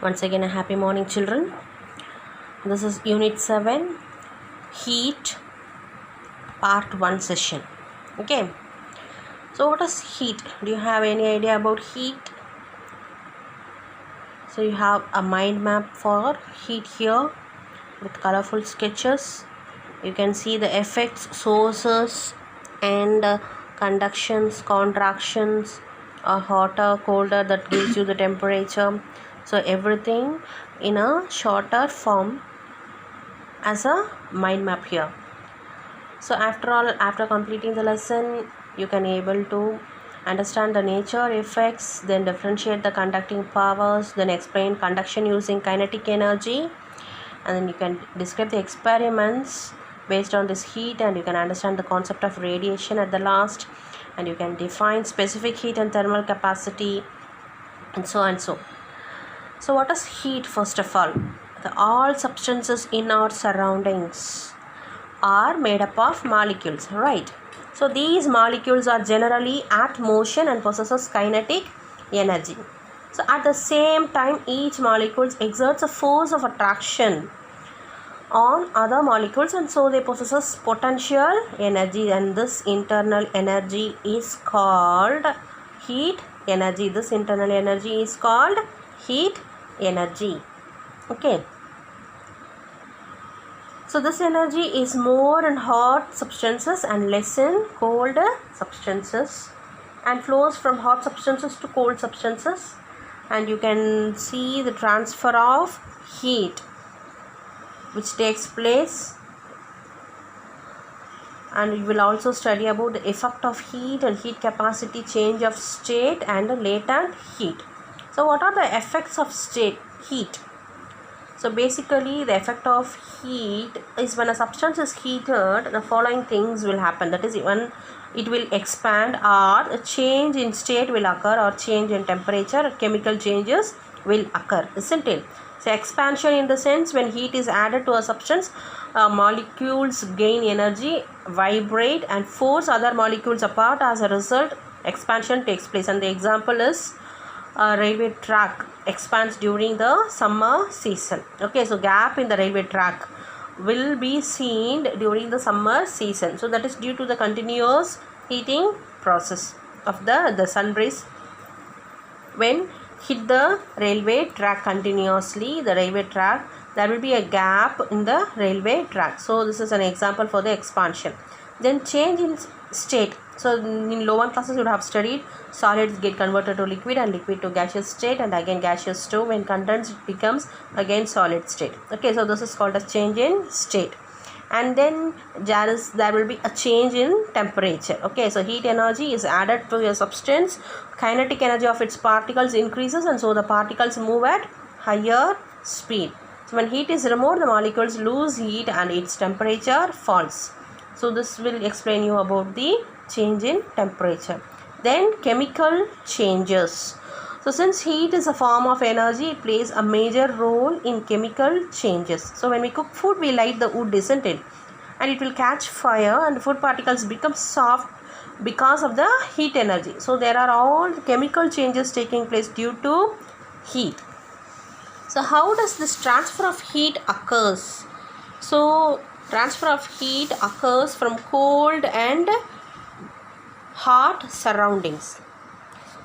Once again, a happy morning, children. This is Unit 7, Heat, Part 1 session. Okay. So, what is heat? Do you have any idea about heat? So, you have a mind map for heat here with colorful sketches. You can see the effects, sources, and conductions, contractions, hotter, colder, that gives you the temperature. So everything in a shorter form as a mind map here. So after completing the lesson, you can able to understand the nature, effects, then differentiate the conducting powers, then explain conduction using kinetic energy, and then you can describe the experiments based on this heat, and you can understand the concept of radiation at the last, and you can define specific heat and thermal capacity, and so on. So what is heat? First of all substances in our surroundings are made up of molecules, right? So these molecules are generally at motion and possesses kinetic energy. So at the same time, each molecule exerts a force of attraction on other molecules, and so they possess potential energy, and this internal energy is called heat energy. This internal energy is called heat energy. Okay. So this energy is more in hot substances and less in cold substances, and flows from hot substances to cold substances, and you can see the transfer of heat which takes place, and you will also study about the effect of heat and heat capacity, change of state, and latent heat. So what are the effects of heat? So basically the effect of heat is when a substance is heated, the following things will happen. That is, when it will expand, or a change in state will occur, or change in temperature, chemical changes will occur, isn't it? So expansion in the sense, when heat is added to a substance, molecules gain energy, vibrate, and force other molecules apart. As a result, expansion takes place, and the example is a railway track expands during the summer season. Okay, so gap in the railway track will be seen during the summer season. So that is due to the continuous heating process of the sun rays when hit the railway track continuously. The railway track, there will be a gap in the railway track. So this is an example for the expansion. Then change in state. So in lower classes you would have studied solids get converted to liquid, and liquid to gaseous state, and again gaseous to, when condensed, it becomes again solid state. Okay, so this is called as change in state. And then there will be a change in temperature. Okay, so heat energy is added to a substance, kinetic energy of its particles increases, and so the particles move at higher speed. So when heat is removed, the molecules lose heat and its temperature falls. So this will explain you about the change in temperature. Then chemical changes. So since heat is a form of energy, it plays a major role in chemical changes. So when we cook food, we light the wood, isn't it? And it will catch fire, and food particles become soft because of the heat energy. So there are all chemical changes taking place due to heat. So how does this transfer of heat occurs? So transfer of heat occurs from cold and hot surroundings.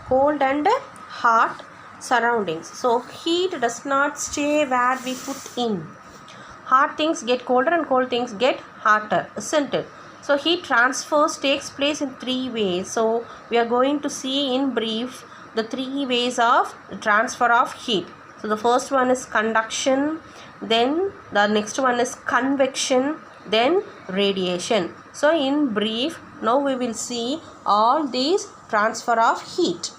Cold and hot surroundings. So heat does not stay where we put in. Hot things get colder and cold things get hotter, isn't it? So heat transfers takes place in three ways. So we are going to see in brief the three ways of transfer of heat. So the first one is conduction, then the next one is convection, then radiation. So in brief, now we will see all these transfer of heat.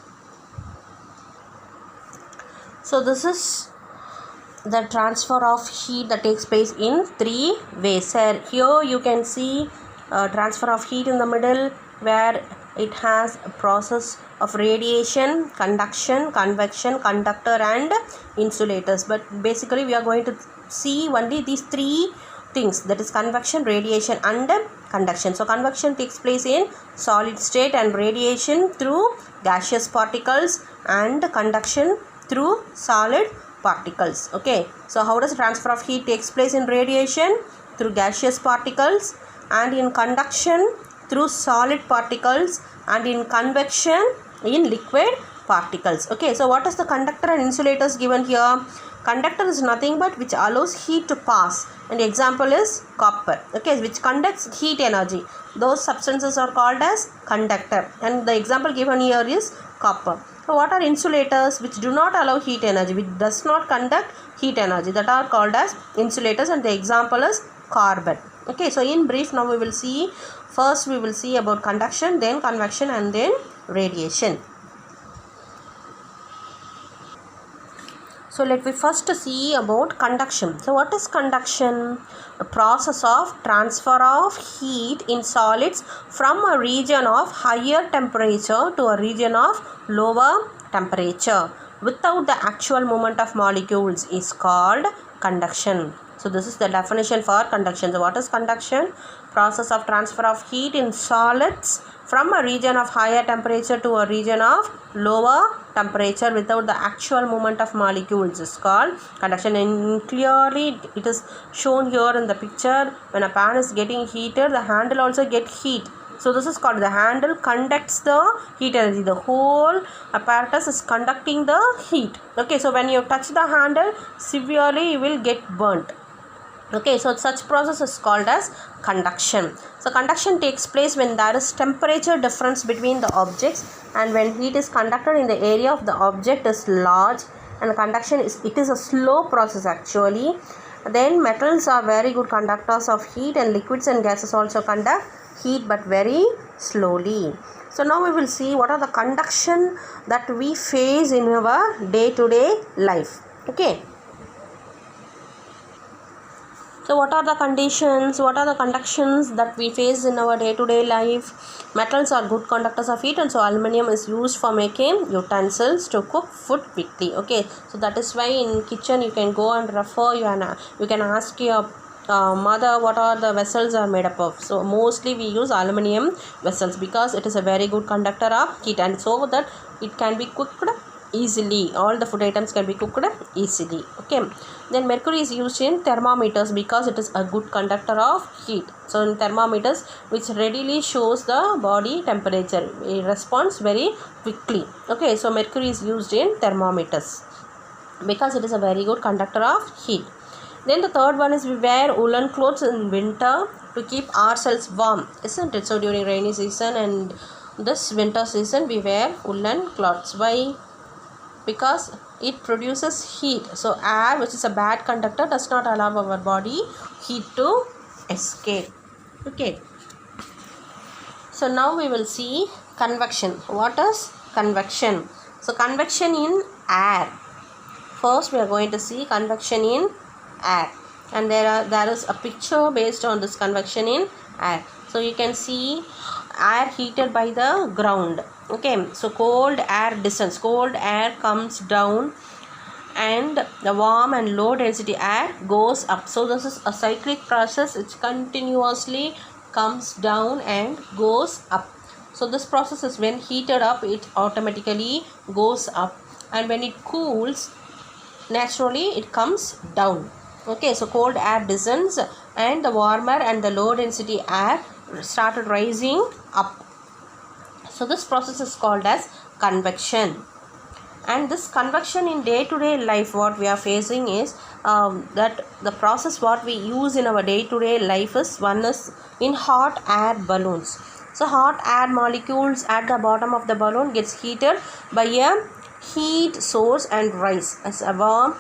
So this is the transfer of heat that takes place in three ways. Here you can see transfer of heat in the middle, where it has a process of radiation, conduction, convection, conductor, and insulators. But basically we are going to see only these three things, that is convection, radiation, and conduction. So convection takes place in solid state, and radiation through gaseous particles, and conduction through solid particles. Okay, so how does transfer of heat takes place in radiation? Through gaseous particles, and in conduction through solid particles, and in convection in liquid particles. Okay, so what is the conductor and insulators given here? Conductor is nothing but which allows heat to pass, and the example is copper, okay, which conducts heat energy. Those substances are called as conductor, and the example given here is copper. So what are insulators? Which do not allow heat energy, which does not conduct heat energy, that are called as insulators, and the example is carbon. Okay, so in brief, now we will see, first we will see about conduction, then convection, and then radiation. So let me first see about conduction. So what is conduction? A process of transfer of heat in solids from a region of higher temperature to a region of lower temperature without the actual movement of molecules is called conduction. So this is the definition for conduction. So what is conduction? Process of transfer of heat in solids from a region of higher temperature to a region of lower temperature without the actual movement of molecules is called conduction. And clearly it is shown here in the picture. When a pan is getting heated, the handle also get heat. So this is called, the handle conducts the heat energy. The whole apparatus is conducting the heat. Okay, so when you touch the handle, severely you will get burnt. Okay, so such process is called as conduction. So conduction takes place when there is temperature difference between the objects, and when heat is conducted in the area of the object is large, and the conduction is, it is a slow process actually. Then metals are very good conductors of heat, and liquids and gases also conduct heat but very slowly. So now we will see what are the conduction that we face in our day-to-day life. Okay. So what are the conditions, what are the conductions that we face in our day-to-day life? Metals are good conductors of heat, and so aluminum is used for making utensils to cook food quickly. Okay, so that is why in kitchen you can go and refer, you can ask your mother what are the vessels are made up of. So mostly we use aluminum vessels because it is a very good conductor of heat, and so that it can be cooked easily. All the food items can be cooked easily. Okay, then mercury is used in thermometers because it is a good conductor of heat. So in thermometers, which readily shows the body temperature, it responds very quickly. Okay, so mercury is used in thermometers because it is a very good conductor of heat. Then the third one is we wear woolen clothes in winter to keep ourselves warm, isn't it? So during rainy season and this winter season we wear woolen clothes. Why? Because it produces heat. So air, which is a bad conductor, does not allow our body heat to escape. Okay, so now we will see convection. What is convection? So convection in air. First we are going to see convection in air, and there is a picture based on this convection in air. So you can see air heated by the ground. Okay, so cold air descends, cold air comes down, and the warm and low density air goes up. So this is a cyclic process, it continuously comes down and goes up. So this process is, when heated up, it automatically goes up, and when it cools, naturally it comes down. Okay, so cold air descends and the warmer and the low density air started rising up. So this process is called as convection. And this convection in day-to-day life, what we are facing is that the process what we use in our day-to-day life is, one is in hot air balloons. So hot air molecules at the bottom of the balloon gets heated by a heat source and rise. As a warm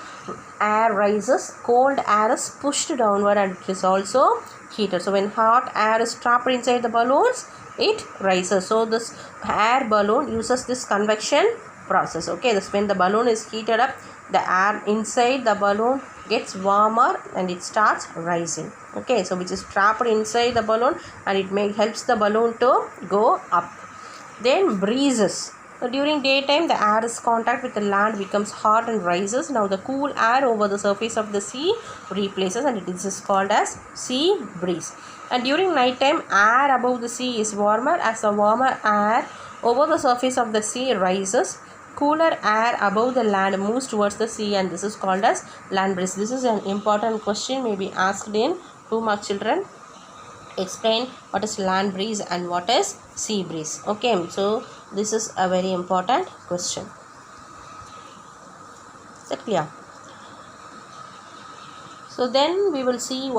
air rises, cold air is pushed downward and it is also heated. So when hot air is trapped inside the balloons, it rises. So this air balloon uses this convection process. Okay, this, when the balloon is heated up, the air inside the balloon gets warmer and it starts rising. Okay, so which is trapped inside the balloon, and it helps the balloon to go up. Then breezes. So during daytime, the air is contact with the land becomes hot and rises. Now the cool air over the surface of the sea replaces, and it is called as sea breeze. And during night time, air above the sea is warmer. As the warmer air over the surface of the sea rises, cooler air above the land moves towards the sea, and this is called as land breeze. This is an important question, may be asked in 2 mark children. Explain what is land breeze and what is sea breeze. Okay, so this is a very important question. Is it clear? So then we will see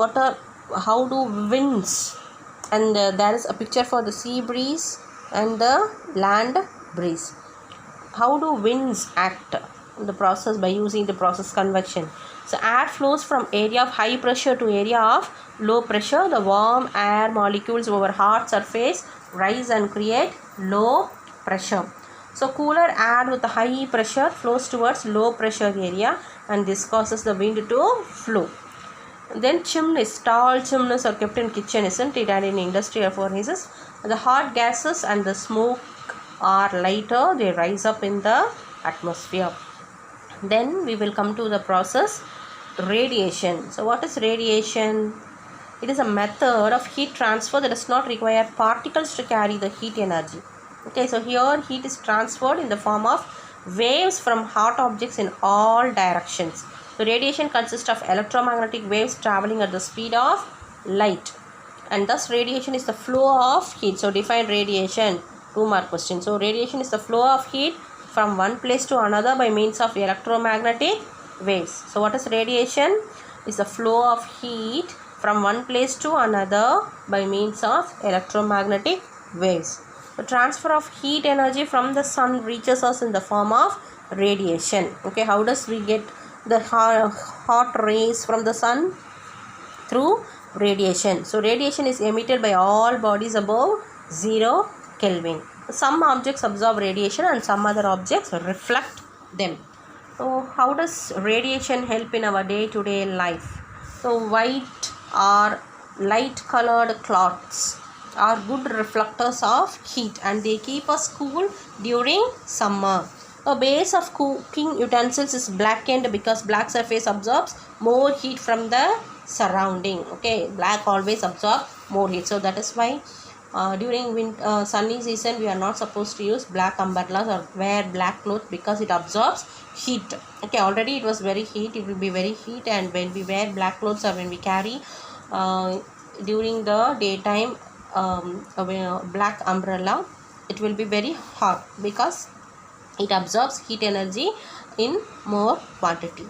how do winds, and there is a picture for the sea breeze and the land breeze. How do winds act in the process by using the process convection? So air flows from area of high pressure to area of low pressure. The warm air molecules over hot surface rise and create low pressure. So cooler air with high pressure flows towards low pressure area, and this causes the wind to flow. Then chimneys, tall chimneys are kept in kitchen, isn't it, and in industrial furnaces. The hot gases and the smoke are lighter, they rise up in the atmosphere. Then we will come to the process radiation. So what is radiation? It is a method of heat transfer that does not require particles to carry the heat energy. Okay, so here heat is transferred in the form of waves from hot objects in all directions. So radiation consists of electromagnetic waves traveling at the speed of light, and thus radiation is the flow of heat. So define radiation, 2 mark question. So radiation is the flow of heat from one place to another by means of electromagnetic waves. So what is radiation? Is the flow of heat from one place to another by means of electromagnetic waves. The transfer of heat energy from the sun reaches us in the form of radiation. Okay, how does we get the hot rays from the sun? Through radiation. So radiation is emitted by all bodies above 0 Kelvin. Some objects absorb radiation and some other objects reflect them. So how does radiation help in our day-to-day life? So white or light colored cloths are good reflectors of heat, and they keep us cool during summer. A base of cooking utensils is blackened because black surface absorbs more heat from the surrounding. Okay, black always absorb more heat, so that is why during sunny season we are not supposed to use black umbrellas or wear black clothes, because it absorbs heat. Okay, already it was very heat, it will be very heat, and when we wear black clothes or when we carry during the daytime a black umbrella, it will be very hot because it absorbs heat energy in more quantity.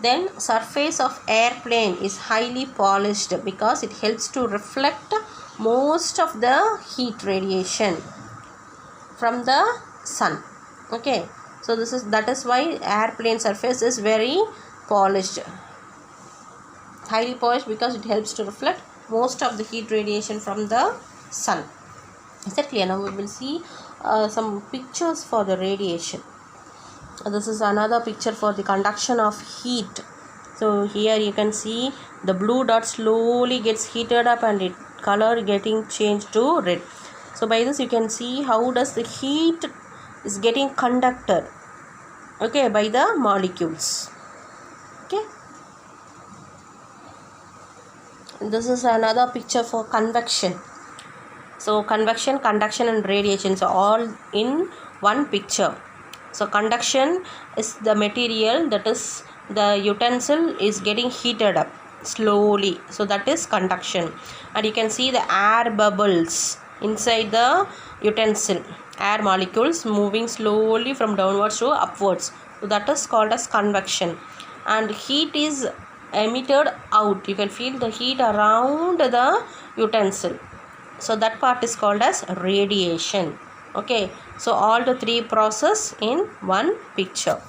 Then surface of airplane is highly polished because it helps to reflect most of the heat radiation from the sun. Okay, so that is why airplane surface is very polished, highly polished, because it helps to reflect most of the heat radiation from the sun. Is that clear? Now we will see some pictures for the radiation. This is another picture for the conduction of heat. So here you can see the blue dot slowly gets heated up and its color getting changed to red. So by this you can see how does the heat is getting conducted, okay, by the molecules. Okay, this is another picture for convection. So convection, conduction and radiation, so all in one picture. So conduction is the material, that is the utensil is getting heated up slowly, so that is conduction. And you can see the air bubbles inside the utensil, air molecules moving slowly from downwards to upwards, so that is called as convection. And heat is emitted out, you can feel the heat around the utensil, so that part is called as radiation. Okay, so all the three process in one picture.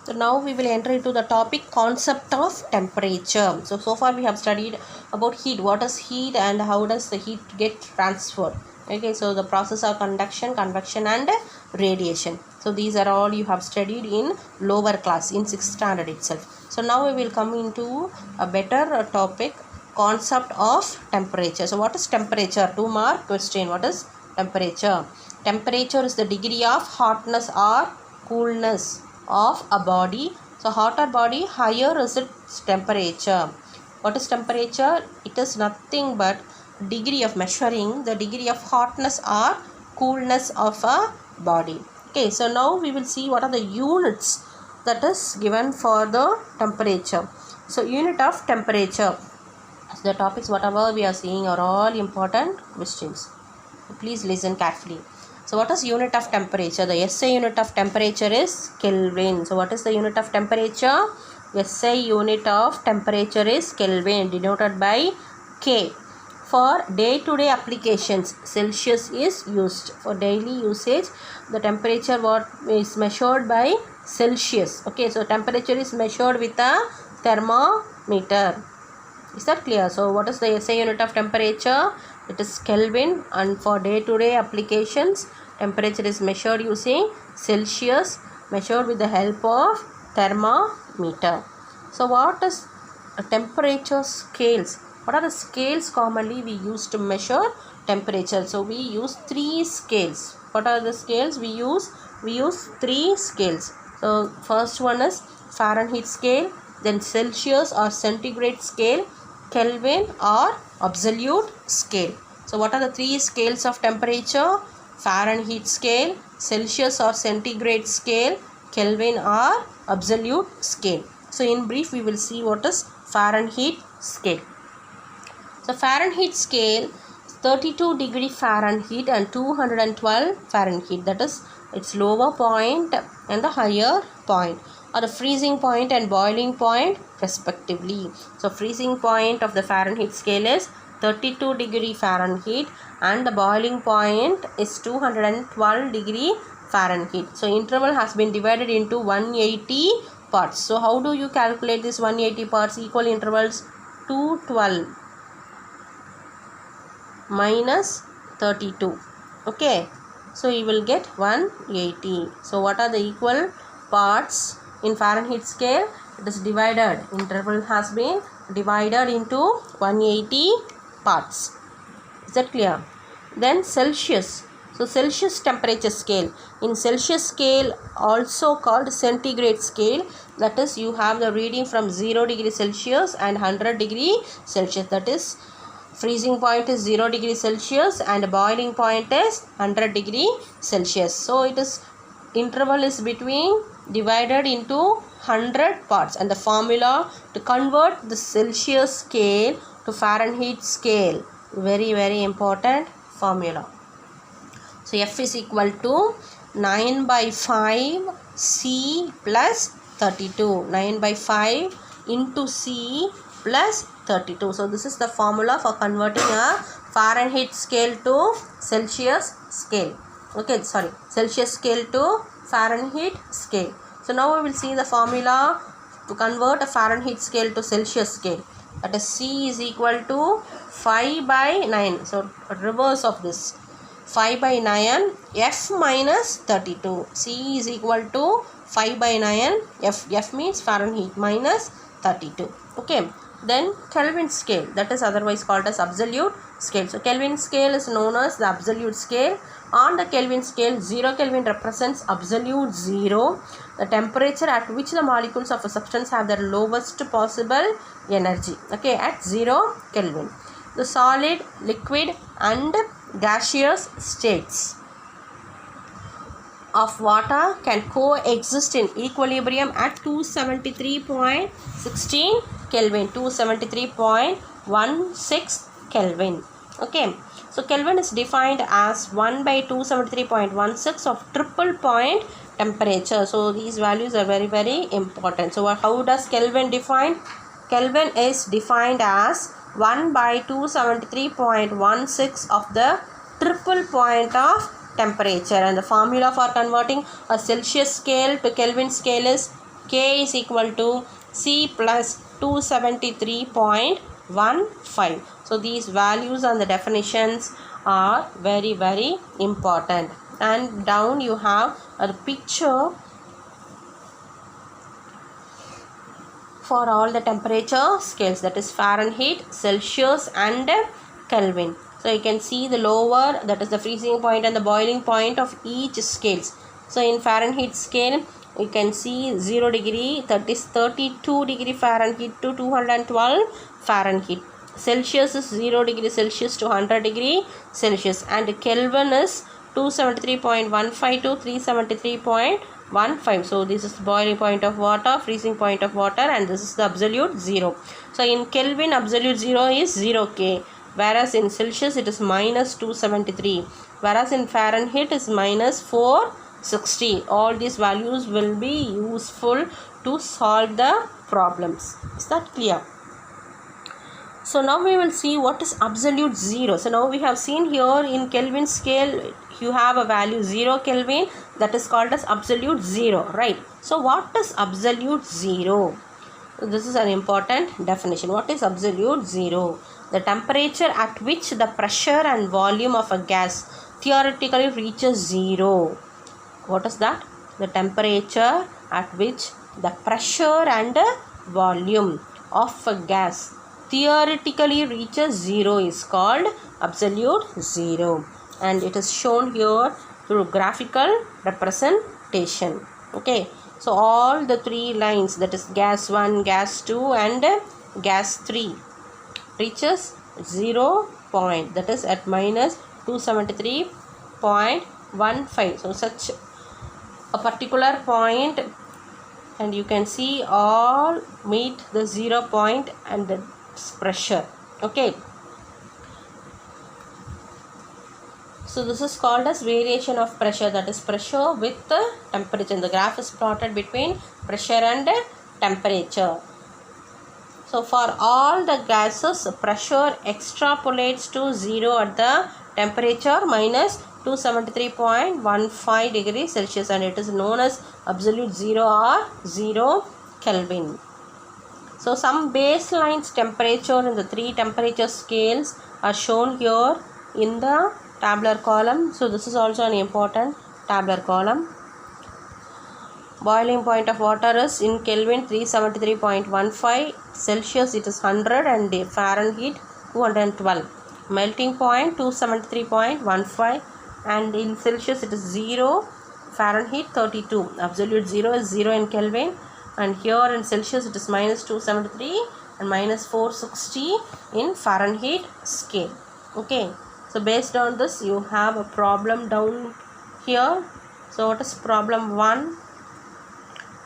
So now we will enter into the topic concept of temperature. So far we have studied about heat, what is heat and how does the heat get transferred. Okay, so the process of conduction, convection and radiation. So these are all you have studied in lower class in 6th standard itself. So now we will come into a better topic, concept of temperature. So what is temperature? 2 mark question. What is temperature? Temperature is the degree of hotness or coolness of a body. So hotter body, higher is its temperature. What is temperature? It is nothing but degree of measuring the degree of hotness or coolness of a body. Okay, so now we will see what are the units that is given for the temperature. So unit of temperature. The topics whatever we are seeing are all important questions. Please listen carefully. So what is unit of temperature? The SI unit of temperature is Kelvin. So what is the unit of temperature? SI unit of temperature is Kelvin, denoted by K. For day-to-day applications, Celsius is used. For daily usage, the temperature what is measured by Celsius. Okay, so temperature is measured with a thermometer. Is that clear? So what is the SI unit of temperature? It is Kelvin, and for day-to-day applications, temperature is measured using Celsius, measured with the help of thermometer. So what is a temperature scales? What are the scales commonly we use to measure temperature? So we use 3 scales. What are the scales we use? We use 3 scales. So first one is Fahrenheit scale, then Celsius or centigrade scale, Kelvin or absolute scale. So what are the 3 scales of temperature? Fahrenheit scale, Celsius or centigrade scale, Kelvin or absolute scale. So in brief, we will see what is Fahrenheit scale. So Fahrenheit scale, 32 degree Fahrenheit and 212 Fahrenheit. That is its lower point and the higher point, or the freezing point and boiling point respectively. So freezing point of the Fahrenheit scale is 32 degree Fahrenheit and the boiling point is 212 degree Fahrenheit. So interval has been divided into 180 parts. So how do you calculate this 180 parts? Equal intervals, 212 minus 32. Okay, so you will get 180. So what are the equal parts in Fahrenheit scale? It is divided. Interval has been divided into 180 parts. Is that clear? Then Celsius. So Celsius temperature scale. In Celsius scale, also called centigrade scale, that is you have the reading from 0 degree Celsius and 100 degree Celsius. That is freezing point is 0 degree Celsius and boiling point is 100 degree Celsius. So it is interval is between divided into 100 parts, and the formula to convert the Celsius scale to Fahrenheit scale, very important formula. So F is equal to 9 by 5 C plus 32. 9 by 5 into C plus 32. So this is the formula for converting a Fahrenheit scale to Celsius scale. Okay, sorry, Celsius scale to Fahrenheit scale. So now we will see the formula to convert a Fahrenheit scale to Celsius scale. That is C is equal to 5 by 9. So reverse of this. 5 by 9 F minus 32. C is equal to 5 by 9 F means Fahrenheit minus 32. Okay. Then Kelvin scale, that is otherwise called as absolute scale. So Kelvin scale is known as the absolute scale. On the Kelvin scale, 0 Kelvin represents absolute zero, the temperature at which the molecules of a substance have their lowest possible energy. Okay, at 0 Kelvin. The solid, liquid and gaseous states of water can coexist in equilibrium at 273.16 Kelvin, 273.16 Kelvin. Okay, so Kelvin is defined as 1 by 273.16 of triple point temperature. So these values are very important. So how does Kelvin define? Kelvin is defined as 1 by 273.16 of the triple point of temperature, and the formula for converting a Celsius scale to Kelvin scale is K is equal to C plus 273.15. So these values and the definitions are very important. And down you have a picture for all the temperature scales, that is Fahrenheit, Celsius and Kelvin. So you can see the lower, that is the freezing point and the boiling point of each scales. So in Fahrenheit scale, you can see 0 degree, that is 32 degree Fahrenheit to 212 Fahrenheit. Celsius is 0 degree Celsius to 100 degree Celsius, and Kelvin is 273.15 to 373.15. So this is the boiling point of water, freezing point of water, and this is the absolute zero. So in Kelvin, absolute zero is 0K, whereas in Celsius it is minus 273, whereas in Fahrenheit is minus 460. All these values will be useful to solve the problems. Is that clear? So now we will see what is absolute zero. So now we have seen here in Kelvin scale, you have a value 0 Kelvin, that is called as absolute zero, right? So what is absolute zero? This is an important definition. What is absolute zero? The temperature at which the pressure and volume of a gas theoretically reaches zero. What is that? The temperature at which the pressure and volume of a gas theoretically reaches zero is called absolute zero, and it is shown here through graphical representation. Okay, so all the three lines, that is gas 1, gas 2 and gas 3, reaches 0 point, that is at minus 273.15. so such a particular point, and you can see all meet the 0 point and the pressure. Okay, so this is called as variation of pressure, that is pressure with the temperature. The graph is plotted between pressure and temperature. So for all the gases, pressure extrapolates to 0 at the temperature minus 273.15 degrees Celsius, and it is known as absolute zero or 0 Kelvin. So some baselines temperature in the three temperature scales are shown here in the tabular column. So this is also an important tabular column. Boiling point of water is in Kelvin 373.15, Celsius it is 100, and Fahrenheit 212. Melting point 273.15, and in Celsius it is 0, Fahrenheit 32. Absolute zero is 0 in Kelvin, and here in Celsius it is minus 273 and minus 460 in Fahrenheit scale. Okay, so based on this you have a problem down here. So what is problem 1?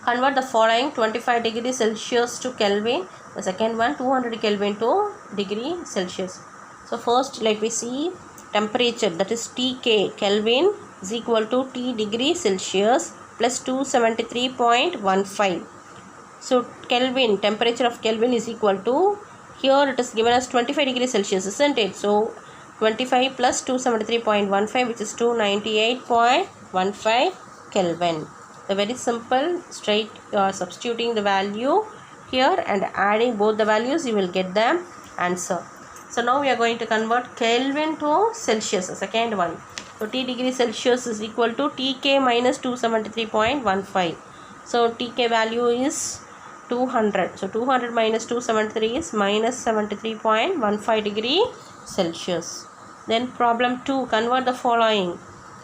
Convert the following 25 degrees Celsius to Kelvin. The second one 200 Kelvin to degree Celsius. So first let me see temperature, that is Tk Kelvin is equal to T degree Celsius plus 273.15. So Kelvin, temperature of Kelvin is equal to, here it is given as 25 degrees Celsius, isn't it? So 25 plus 273.15, which is 298.15 Kelvin. The very simple, straight, you are substituting the value here and adding both the values, you will get the answer. So now we are going to convert Kelvin to Celsius, the second one. So T degrees Celsius is equal to Tk minus 273.15. So Tk value is 200. So 200 minus 273 is minus 73.15 degree Celsius. Then problem 2, convert the following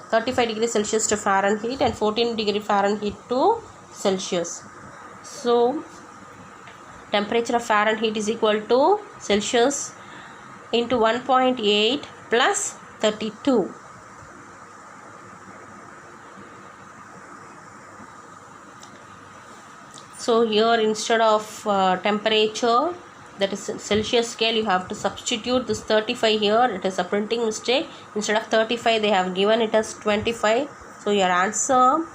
35 degrees Celsius to Fahrenheit and 14 degree Fahrenheit to Celsius. So temperature of Fahrenheit is equal to Celsius into 1.8 plus 32. So here instead of temperature, that is Celsius scale, you have to substitute this 35 here. It is a printing mistake. Instead of 35 they have given it as 25. So your answer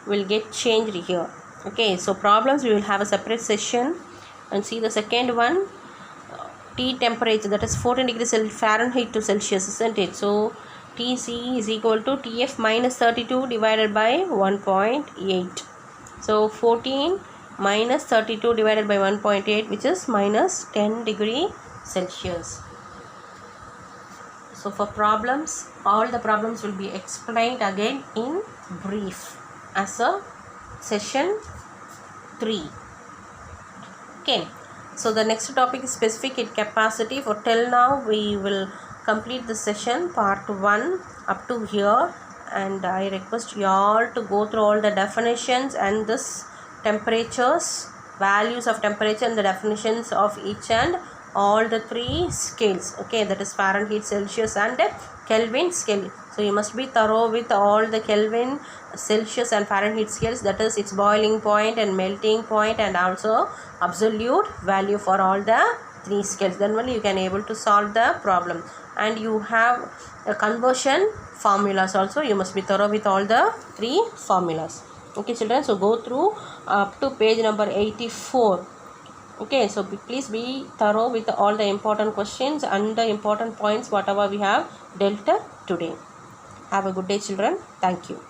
will get changed here. Okay, so problems we will have a separate session. And see the second one, T temperature, that is 14 degrees Fahrenheit to Celsius, isn't it? So Tc is equal to Tf minus 32 divided by 1.8. So 14 minus 32 divided by 1.8, which is minus 10 degree Celsius. So for problems, all the problems will be explained again in brief as a session 3. Okay, so the next topic is specific heat capacity. For till now we will complete the session part 1 up to here, and I request you all to go through all the definitions and this temperatures, values of temperature and the definitions of each and all the three scales. Okay, that is Fahrenheit, Celsius and Kelvin scale. So you must be thorough with all the Kelvin, Celsius and Fahrenheit scales, that is its boiling point and melting point and also absolute value for all the three scales. Then only you can able to solve the problem. And you have a conversion formulas also. You must be thorough with all the three formulas. Okay children, so go through up to page number 84. Okay, so please be thorough with all the important questions and the important points whatever we have dealt today. Have a good day children. Thank you.